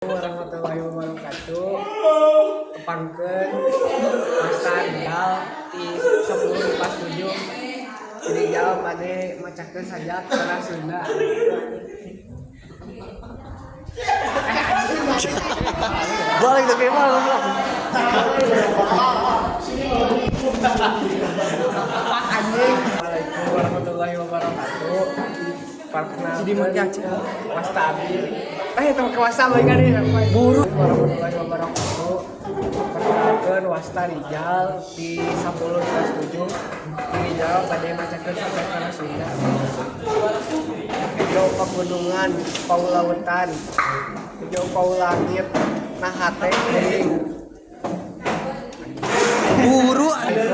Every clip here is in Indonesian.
Warahmatullahi wabarakatuh. Kepangkeun masa tinggal di 10 pas 7. Jadi jauh bade macakeun sajak kana Sunda. Balik ke mana lu? Assalamualaikum warahmatullahi wabarakatuh. Perkenalkan Wastabil. Teman kewasa lagi kan nih. Buru warahmatullahi wabarakatuh. Perkenalkan Wasta Rijal di 10 kelas 7. Di Rijal pada macakeun sajak kana Sunda. Hijau pegunungan, paulautan, hijau paulangit, nah hate kuring. Buru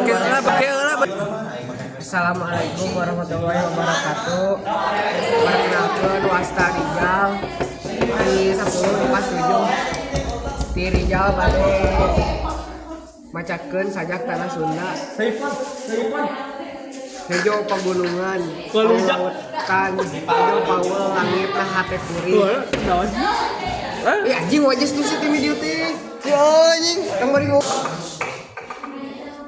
keula. Assalamualaikum warahmatullahi wabarakatuh. Perkenalkan Wasta Rijal di 10 kelas 7. Di Rijal bade macakeun sajak tanah Sunda. Hijau pegunungan, paulautan, hijau paul langit nah hate kuring. Anjing wajah tuh sih video teh. Ya anjing. Kembali.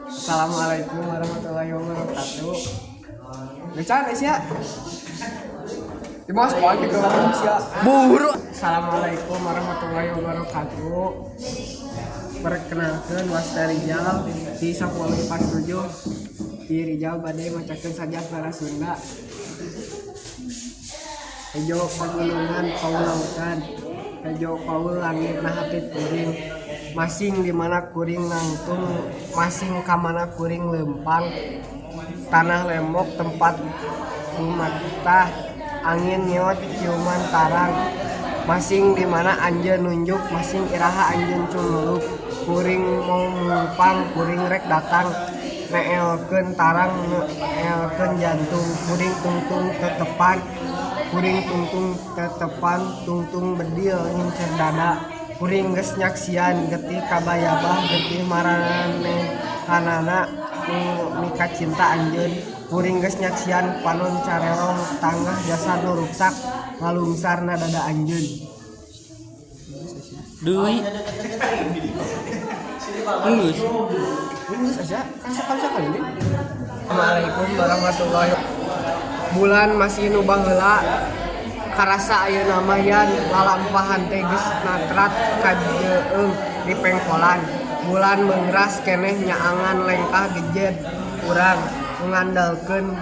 Assalamualaikum warahmatullahi wabarakatuh. Bercanda sih ya. Di mas poin di kelas ya. Buru. Assalamualaikum warahmatullahi wabarakatuh. Perkenalkan Wasta Rijal di 10 pas 7. Di Rijal badai macakeun sajak tanah Sunda. Hijau pegunungan, paulautan, hijau paul langit nah hate kuring. Masing di mana kuring nangtung, masing ka mana kuring lempang. Tanah lembok tempat umatah, angin nyot ciuman tarang. Masing di mana anjeun nunjuk, masing iraha anjeun cumuluk. Kuring mau mumpang, kuring rek datang. Neelkeun tarang, neelkeun jantung. Kuring tungtung tetepan, kuring tungtung tetepan, tungtung bedil ngincer dada. Kuring geus nyaksian getih kabayabah, getih maranehanana mika cinta anjeun. Kuring geus nyaksian panon carerong tangah jasa nu ruksak ngalungsarna dada anjeun. Deui. Geus aja kasa kali ini. Assalamualaikum warahmatullahi wabarakatuh. Bulan masih nu baheula karasa ayeuna mah yan lalampahan teh geus natrat kajeung di pengkolan. Bulan meungras keneh nyaangan lengkah gejed urang ngandalkeun